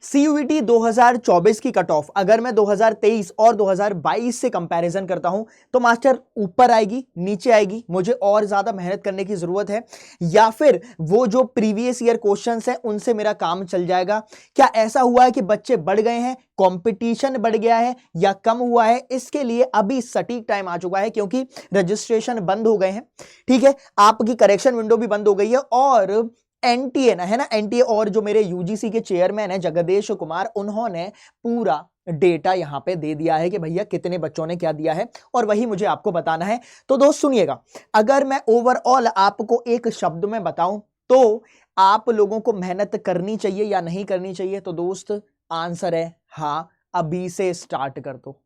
CUET 2024 की cut off अगर मैं 2023 और 2022 से कंपैरिजन करता हूं तो मास्टर ऊपर आएगी, नीचे आएगी, मुझे और ज्यादा मेहनत करने की जरूरत है, या फिर वो जो प्रीवियस ईयर क्वेश्चंस हैं उनसे मेरा काम चल जाएगा? क्या ऐसा हुआ है कि बच्चे बढ़ गए हैं, कंपटीशन बढ़ गया है, या कम हुआ है? इसके लिए अभी सटीक टाइम आ चुका है क्योंकि रजिस्ट्रेशन बंद हो गए हैं। ठीक है, आपकी करेक्शन विंडो भी बंद हो गई है, और एनटीए ना है ना, एनटीए और जो मेरे यूजीसी के चेयरमैन है जगदेश कुमार, उन्होंने पूरा डेटा यहां पे दे दिया है कि भैया कितने बच्चों ने क्या दिया है, और वही मुझे आपको बताना है। तो दोस्त सुनिएगा, अगर मैं ओवरऑल आपको एक शब्द में बताऊं तो आप लोगों को मेहनत करनी चाहिए या नहीं करनी चाहिए? तो दोस्त आंसर है हां, अभी से स्टार्ट कर दो।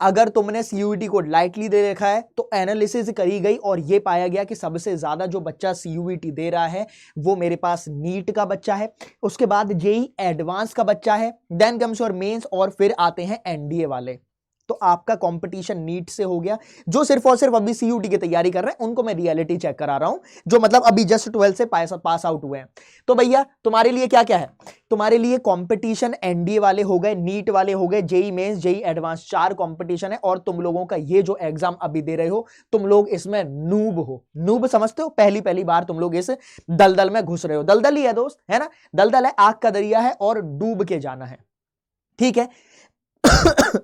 अगर तुमने सीयूईटी को लाइटली दे रखा है तो एनालिसिस करी गई और यह पाया गया कि सबसे ज्यादा जो बच्चा सीयूईटी दे रहा है वो मेरे पास नीट का बच्चा है, उसके बाद जेई एडवांस का बच्चा है, देन कम्स योर मेंस, और फिर आते हैं एनडीए वाले। तो आपका कंपटीशन नीट से हो गया। जो सिर्फ और सिर्फ अभी सीयूटी की तैयारी कर रहे हैं उनको मैं रियलिटी चेक करा रहा हूं, जो मतलब अभी जस्ट 12 से पास आउट हुए हैं। तो भैया तुम्हारे लिए क्या क्या है? तुम्हारे लिए कंपटीशन एनडीए वाले हो गए, नीट वाले हो गए, JEE mains, JEE advanced, 4 competition है। और तुम लोगों का ये जो एग्जाम अभी दे रहे हो, तुम लोग इसमें नूब हो। नूब समझते हो? पहली पहली बार तुम लोग इस दलदल में घुस रहे हो। दलदल ही है दोस्त, है ना, दलदल है, आग का दरिया है और डूब के जाना है। ठीक है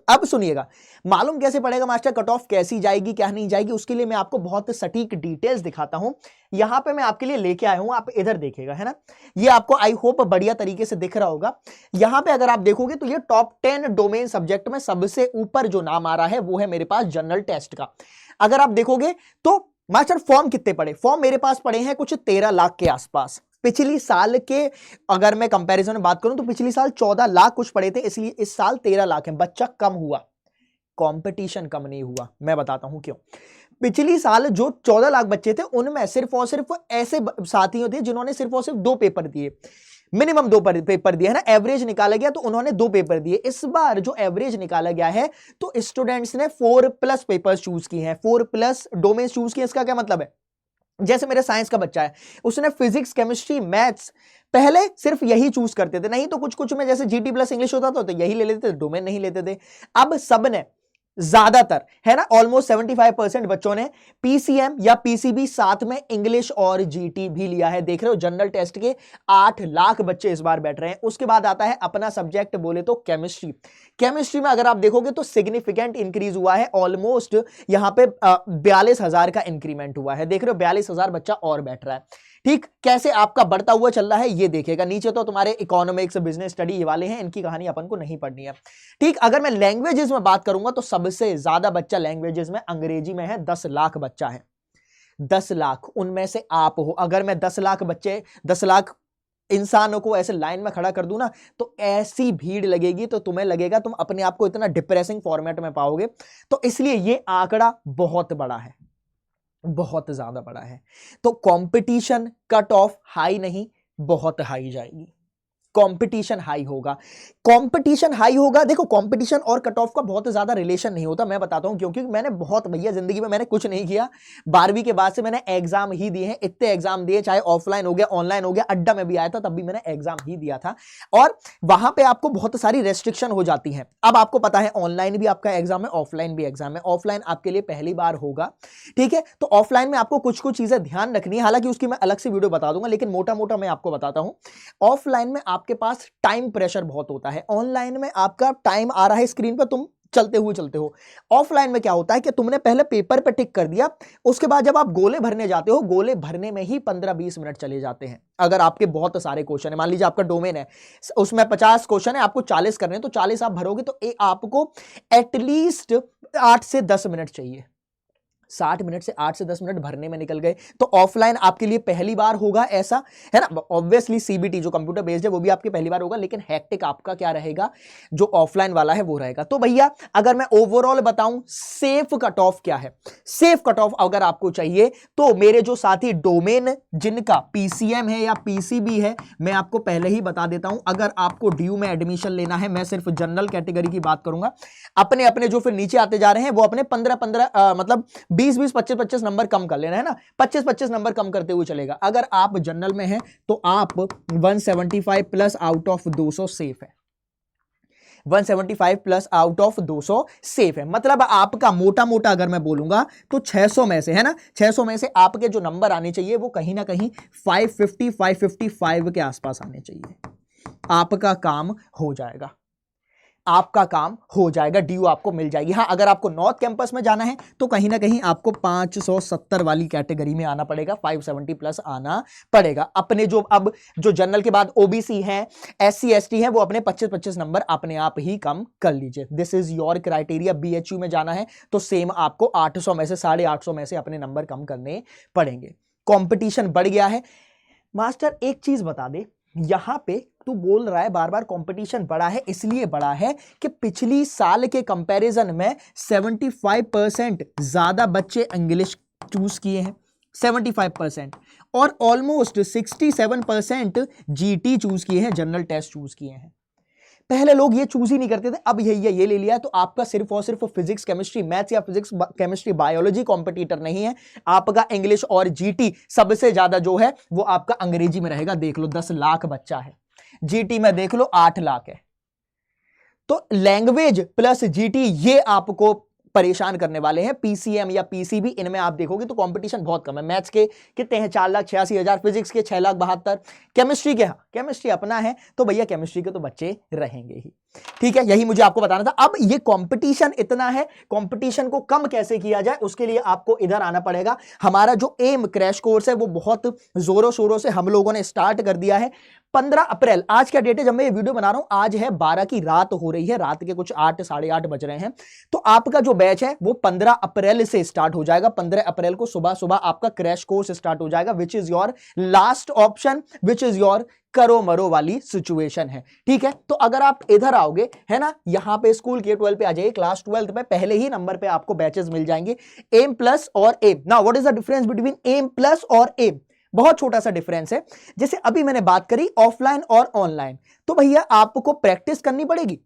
अब सुनिएगा, मालूम कैसे पड़ेगा मास्टर कट ऑफ कैसी जाएगी क्या नहीं जाएगी? उसके लिए मैं आपको बहुत सटीक डिटेल्स दिखाता हूं। यहां पे मैं आपके लिए लेके आया हूं, आप इधर देखिएगा, है ना, ये आपको आई होप बढ़िया तरीके से दिख रहा होगा। यहां पे अगर आप देखोगे तो ये टॉप 10 डोमेन सब्जेक्ट में सबसे ऊपर जो नाम आ रहा है वो है मेरे पास जनरल टेस्ट का। अगर आप देखोगे तो मास्टर फॉर्म कितने पड़े? फॉर्म मेरे पास पड़े हैं कुछ 13 लाख के आसपास। पिछली साल के अगर मैं कंपैरिजन में बात करूं तो पिछली साल 14 लाख कुछ पड़े थे, इसलिए इस साल 13 लाख है। बच्चा कम हुआ, कंपटीशन कम नहीं हुआ। मैं बताता हूं क्यों। पिछली साल जो 14 लाख बच्चे थे उनमें सिर्फ और सिर्फ ऐसे साथियों थे जिन्होंने सिर्फ और सिर्फ 2 पेपर दिए, मिनिमम 2 पेपर दिए, है ना, एवरेज निकाला गया तो उन्होंने 2 पेपर दिए। इस बार जो एवरेज निकाला गया है तो स्टूडेंट्स ने 4+ पेपर्स चूज किए हैं, 4+ डोमेन चूज किए। इसका क्या मतलब है? जैसे मेरे साइंस का बच्चा है, उसने फिजिक्स, केमिस्ट्री, मैथ्स पहले सिर्फ यही चूज करते थे, नहीं तो कुछ कुछ में जैसे जीटी प्लस इंग्लिश होता था तो यही ले लेते थे, डोमेन नहीं लेते थे। अब सबने, ज्यादातर, है ना, ऑलमोस्ट 75% बच्चों ने पीसीएम या पीसीबी साथ में इंग्लिश और जीटी भी लिया है। देख रहे हो, जनरल टेस्ट के 8 लाख बच्चे इस बार बैठ रहे हैं। उसके बाद आता है अपना सब्जेक्ट बोले तो केमिस्ट्री। केमिस्ट्री में अगर आप देखोगे तो सिग्निफिकेंट इंक्रीज हुआ है, ऑलमोस्ट यहां पे 42,000 का इंक्रीमेंट हुआ है। देख रहे हो, 42,000 बच्चा और बैठ रहा है। ठीक, कैसे आपका बढ़ता हुआ चल रहा है ये देखिएगा। नीचे तो तुम्हारे इकोनॉमिक्स, बिजनेस स्टडी ये वाले हैं, इनकी कहानी अपन को नहीं पढ़नी है। ठीक, अगर मैं लैंग्वेजेस में बात करूंगा तो सबसे ज्यादा बच्चा लैंग्वेजेस में अंग्रेजी में है, 10 लाख बच्चा है। 10 लाख, उनमें से आप हो। अगर मैं 10 लाख बच्चे, 10 लाख इंसानों को ऐसे लाइन में खड़ा कर दूं ना तो ऐसी भीड़ लगेगी तो तुम्हें लगेगा तुम अपने आप को इतना डिप्रेसिंग फॉर्मेट में पाओगे। तो इसलिए ये आंकड़ा बहुत बड़ा है, बहुत ज्यादा बड़ा है। तो कंपटीशन कट ऑफ हाई नहीं, बहुत हाई जाएगी। कंपटीशन हाई होगा, कंपटीशन हाई होगा। देखो, कंपटीशन और कट ऑफ का बहुत ज्यादा रिलेशन नहीं होता, मैं बताता हूं क्योंकि मैंने बहुत, भैया जिंदगी में मैंने कुछ नहीं किया। 12वीं के बाद से मैंने एग्जाम ही दिए हैं, इतने एग्जाम दिए, चाहे ऑफलाइन हो गया, ऑनलाइन हो गया, अड्डा में भी आया था तब भी मैंने एग्जाम ही दिया था। और वहां पे आपको बहुत सारी रेस्ट्रिक्शन हो जाती है। अब आपको पता है ऑनलाइन भी आपका एग्जाम है, ऑफलाइन भी एग्जाम है। ऑफलाइन आपके लिए पहली बार होगा, ठीक है, तो ऑफलाइन में आपको कुछ कुछ चीजें ध्यान रखनी है, हालांकि उसकी मैं अलग से वीडियो बता दूंगा, लेकिन मोटा मोटा मैं आपको बताता हूं। ऑफलाइन में आपके पास टाइम प्रेशर बहुत होता है, ऑनलाइन में आपका टाइम आ रहा है स्क्रीन पर, तुम चलते हो। ऑफलाइन में क्या होता है कि तुमने पहले पेपर पे टिक कर दिया, उसके बाद जब आप गोले भरने जाते हो, गोले भरने में ही 15-20 मिनट चले जाते हैं। अगर आपके बहुत सारे क्वेश्चन है, मान लीजिए आपका डोमेन है, उसमें 50 क्वेश्चन है, आपको 40 करने हैं, तो 40 आप भरोगे तो आपको एटलीस्ट 8 से 10 मिनट चाहिए। 60 मिनट से 8 से 10 मिनट भरने में निकल गए। तो ऑफलाइन आपके लिए पहली बार होगा ऐसा, है ना। ऑब्वियसली सीबीटी जो कंप्यूटर बेस्ड है वो भी आपकी पहली बार होगा, लेकिन हैक्टिक आपका क्या रहेगा, जो ऑफलाइन वाला है वो रहेगा। तो भैया अगर मैं ओवरऑल बताऊं सेफ कट ऑफ क्या है, सेफ कट ऑफ अगर आपको चाहिए तो मेरे जो साथी डोमेन जिनका पीसीएम है या पीसीबी है, मैं आपको पहले ही बता देता हूं, अगर आपको ड्यू में एडमिशन लेना है, मैं सिर्फ जनरल कैटेगरी की बात करूंगा, अपने अपने जो फिर नीचे आते जा रहे हैं वो अपने 15-15 मतलब 20-20, 25-25 नंबर कम कर लेना है ना, 25-25 नंबर कम करते हुए चलेगा। अगर आप जनरल में हैं तो आप 175 प्लस आउट ऑफ 200 सेफ है, 175 प्लस आउट ऑफ 200 सेफ है। मतलब आपका मोटा मोटा अगर मैं बोलूंगा तो 600 में से, है ना, 600 में से आपके जो नंबर आने चाहिए वो कहीं ना कहीं 550 555 के आसपास आने चाहिए। आपका काम हो जाएगा, आपका काम हो जाएगा, ड्यू आपको मिल जाएगी। हाँ, अगर आपको नॉर्थ कैंपस में जाना है तो कहीं ना कहीं आपको 570 वाली कैटेगरी में आना पड़ेगा, 570 प्लस आना पड़ेगा। अपने जो जनरल के बाद ओबीसी हैं, SC ST हैं, वो अपने 25-25 नंबर अपने आप ही कम कर लीजिए। This is your criteria. BHU में जाना है तो सेम आपको 800 में से 850 में से अपने नंबर कम करने पड़ेंगे। कंपटीशन बढ़ गया है। मास्टर एक चीज बता दे, यहां पे तू बोल रहा है बार बार कंपटीशन बढ़ा है, इसलिए बढ़ा है कि पिछली साल के कंपैरिजन में 75% ज्यादा बच्चे इंग्लिश चूज किए हैं, 75%, और ऑलमोस्ट 67% जीटी चूज किए हैं, जनरल टेस्ट चूज किए हैं। पहले लोग ये चूज ही नहीं करते थे, अब ये ले लिया है, तो आपका सिर्फ और सिर्फ फिजिक्स केमिस्ट्री मैथ्स या फिजिक्स केमिस्ट्री बायोलॉजी कॉम्पिटिटर नहीं है, आपका इंग्लिश और जीटी सबसे ज्यादा जो है वो आपका अंग्रेजी में रहेगा। देख लो 10 लाख बच्चा है, जीटी में देख लो 8 लाख है। तो लैंग्वेज प्लस जीटी ये आपको परेशान करने वाले हैं। पीसीएम या पीसीबी इनमें आप देखोगे तो कंपटीशन बहुत कम है। मैथ्स के कितने हैं, 4,86,000, फिजिक्स के 6,72,000, केमिस्ट्री के, हाँ केमिस्ट्री अपना है तो भैया केमिस्ट्री के तो बच्चे रहेंगे ही। ठीक है, यही मुझे आपको बताना था। अब ये कंपटीशन इतना है, कंपटीशन को कम कैसे किया जाए उसके लिए आपको इधर आना पड़ेगा। हमारा जो एम क्रैश कोर्स है वो बहुत जोरों शोरों से हम लोगों ने स्टार्ट कर दिया है। 15 अप्रैल आज क्या डेट है जब मैं ये वीडियो बना रहा हूं, आज है 12 की रात हो रही है, रात के कुछ 8 साढ़े 8 बज रहे हैं। तो आपका जो बैच है वो 15 अप्रैल से स्टार्ट हो जाएगा। 15 अप्रैल को सुबह सुबह आपका क्रैश कोर्स स्टार्ट हो जाएगा, which is your last option, which is your करो मरो वाली सिचुएशन है। ठीक है, तो अगर आप इधर आओगे, है ना, यहां पे स्कूल के 12 पे आ जाइए, क्लास 12 पे पहले ही नंबर पे आपको बैचेस मिल जाएंगे, एम प्लस और M. Now what is the difference between M plus और एम? बहुत छोटा सा डिफरेंस है। जैसे अभी मैंने बात करी ऑफलाइन और ऑनलाइन, तो भैया आपको प्रैक्टिस करनी पड़ेगी,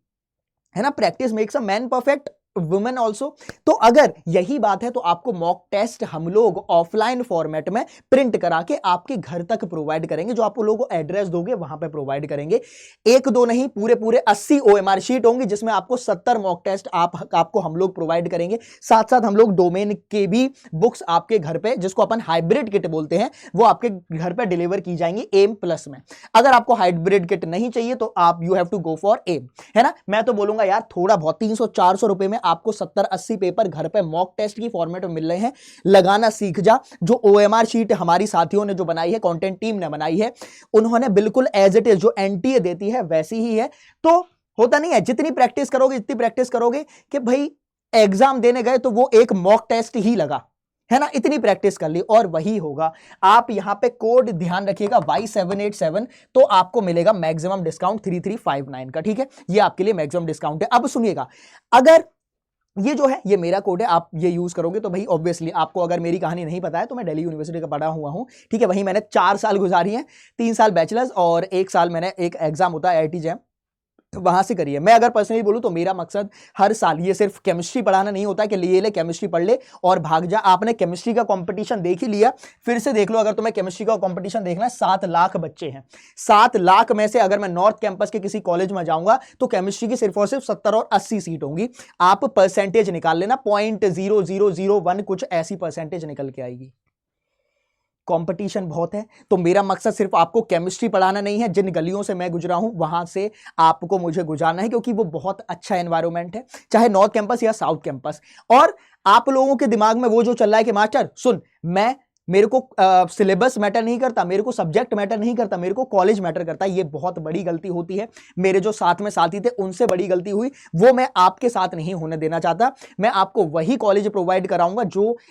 है ना, practice makes a man perfect, women also. तो अगर यही बात है तो आपको मॉक टेस्ट हम लोग ऑफलाइन फॉर्मेट में प्रिंट करा के आपके घर तक प्रोवाइड करेंगे, जो आप लोगों को एड्रेस दोगे वहां पे प्रोवाइड करेंगे। एक दो नहीं, पूरे पूरे 80 OMR शीट होंगी जिसमें आपको 70 मॉक टेस्ट आपको हम लोग प्रोवाइड करेंगे। साथ साथ हम लोग डोमेन के भी बुक्स आपके घर पे, जिसको अपन हाइब्रिड किट बोलते हैं, वो आपके घर पे डिलीवर की जाएंगी एम प्लस में। अगर आपको हाइब्रिड किट नहीं चाहिए तो आप you have to go for M, है ना। मैं तो बोलूंगा यार थोड़ा बहुत 300-400 रुपए में आपको 70-80 पेपर घर पे मॉक टेस्ट की फॉर्मेट में मिल रहे हैं, लगाना सीख जा। जो OMR शीट हमारी साथियों ने जो बनाई है, कंटेंट टीम ने बनाई है, उन्होंने बिल्कुल एज इट इज जो एनटीए देती है वैसी ही है। तो होता नहीं है, जितनी प्रैक्टिस करोगे, इतनी प्रैक्टिस करोगे कि भाई एग्जाम देने गए तो वो एक मॉक टेस्ट ही लगा, है ना, इतनी प्रैक्टिस कर ली और वही होगा। आप यहां पे कोड ध्यान रखिएगा Y787, तो आपको मिलेगा मैक्सिमम डिस्काउंट 3359 का। ठीक है, ये आपके लिए मैक्सिमम डिस्काउंट है। अब सुनिएगा, अगर ये जो है ये मेरा कोड है, आप ये यूज करोगे तो भाई ऑब्वियसली आपको, अगर मेरी कहानी नहीं पता है तो मैं दिल्ली यूनिवर्सिटी का पढ़ा हुआ हूं। ठीक है, वहीं मैंने 4 साल गुजारी है, 3 साल बैचलर्स और 1 साल मैंने एक एग्जाम होता है IIT जैम, वहां से करिए। मैं अगर पर्सनली बोलूं तो मेरा मकसद हर साल ये सिर्फ केमिस्ट्री पढ़ाना नहीं होता कि ले केमिस्ट्री पढ़ ले और भाग जा। आपने केमिस्ट्री का कंपटीशन देख ही लिया, फिर से देख लो, अगर तुम्हें केमिस्ट्री का कंपटीशन देखना है, 7 लाख बच्चे हैं, 7 लाख में से अगर मैं नॉर्थ कैंपस के किसी कॉलेज में जाऊंगा तो केमिस्ट्री की सिर्फ और सिर्फ 70 और 80 सीट होंगी। आप परसेंटेज निकाल लेना, 0.0001 कुछ ऐसी परसेंटेज निकल के आएगी। कंपटीशन बहुत है, तो मेरा मकसद सिर्फ आपको केमिस्ट्री पढ़ाना नहीं है। जिन गलियों से मैं गुजरा हूं वहां से आपको मुझे गुजारना है, क्योंकि वो बहुत अच्छा एनवायरनमेंट है, चाहे नॉर्थ कैंपस या साउथ कैंपस। और आप लोगों के दिमाग में वो जो चल रहा है कि मास्टर सुन, मेरे को सिलेबस मैटर नहीं करता, मेरे को सब्जेक्ट मैटर नहीं करता, मेरे को कॉलेज मैटर करता है, ये बहुत बड़ी गलती होती है। मेरे जो साथ में साथी थे उनसे बड़ी गलती हुई, वो मैं आपके साथ नहीं होने देना चाहता। मैं आपको वही कॉलेज प्रोवाइड कराऊंगा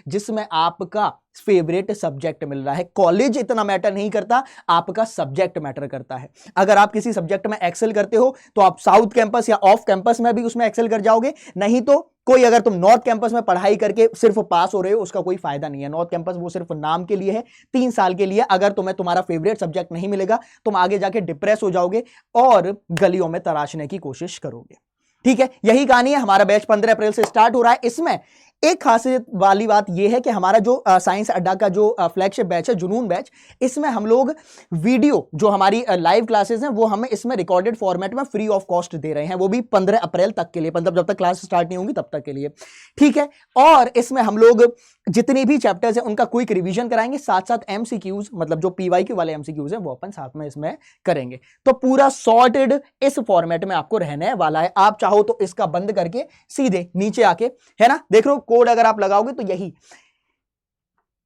जिसमें आपका फेवरेट सब्जेक्ट मिल रहा है। कॉलेज इतना मैटर नहीं करता, आपका सब्जेक्ट मैटर करता है। अगर आप किसी सब्जेक्ट में एक्सेल करते हो तो आप साउथ कैंपस या ऑफ कैंपस में भी उसमें एक्सेल कर जाओगे, नहीं तो कोई, अगर तुम नॉर्थ कैंपस में पढ़ाई करके सिर्फ पास हो रहे हो उसका कोई फायदा नहीं है। नॉर्थ कैंपस वो सिर्फ नाम के लिए है, 3 साल के लिए। अगर तुम्हें तुम्हारा फेवरेट सब्जेक्ट नहीं मिलेगा तुम आगे जाके डिप्रेस हो जाओगे और गलियों में तराशने की कोशिश करोगे। ठीक है, यही कहानी है। हमारा बैच 15 अप्रैल से स्टार्ट हो रहा है। इसमें एक खासियत वाली बात यह है कि हमारा जो साइंस अड्डा का जो फ्लैगशिप बैच है, जुनून बैच, इसमें हम लोग वीडियो जो हमारी लाइव क्लासेस हैं वो हमें इसमें रिकॉर्डेड फॉर्मेट में फ्री ऑफ कॉस्ट दे रहे हैं, वो भी 15 अप्रैल तक के लिए, मतलब जब तक क्लास स्टार्ट नहीं होंगी तब तक के लिए, ठीक है। और इसमें हम लोग जितने भी चैप्टर्स हैं उनका क्विक रिवीजन कराएंगे, साथ साथ एमसीक्यूज, मतलब जो पीवाईक्यू वाले एमसीक्यूज हैं वो अपन साथ में इसमें करेंगे। तो पूरा सॉर्टेड इस फॉर्मेट में आपको रहने वाला है। आप चाहो तो इसका बंद करके सीधे नीचे आके, है ना, देख लो कोड अगर आप लगाओगे तो यही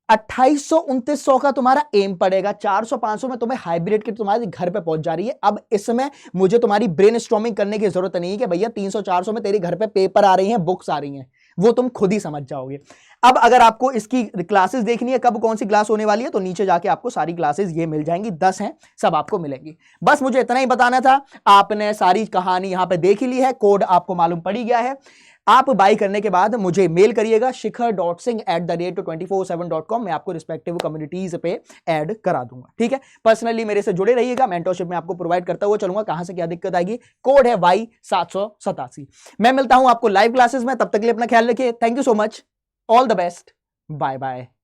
2800-2900 का तुम्हारा एम पड़ेगा, 400-500 में तुम्हें हाइब्रिड किट तुम्हारे घर पे पहुंच जा रही है। अब इसमें मुझे तुम्हारी ब्रेनस्टॉर्मिंग करने की जरूरत नहीं है कि भैया 300-400 में तेरे घर पे पेपर आ रही हैं, बुक्स आ रही हैं, वो तुम खुद ही समझ जाओगे। अब अगर आपको इसकी क्लासेस देखनी है, कब कौन सी क्लास होने वाली है, तो नीचे जाके आपको सारी क्लासेस ये मिल जाएंगी, 10 हैं, सब आपको मिलेंगी। बस मुझे इतना ही बताना था। आपने सारी कहानी यहां पे देख ही ली है, कोड आपको मालूम पड़ गया है। आप बाई करने के बाद मुझे मेल करिएगा shikhar.singh@24/7.com, मैं आपको रिस्पेक्टिव कम्युनिटीज पे ऐड करा दूंगा, ठीक है। पर्सनली मेरे से जुड़े रहिएगा, मेंटरशिप में आपको प्रोवाइड करता हुआ चलूंगा। कहां से क्या दिक्कत आएगी, कोड है Y787। मैं मिलता हूं आपको लाइव क्लासेस में, तब तक के लिए अपना ख्याल रखिए। Thank you so much, all the best, bye bye.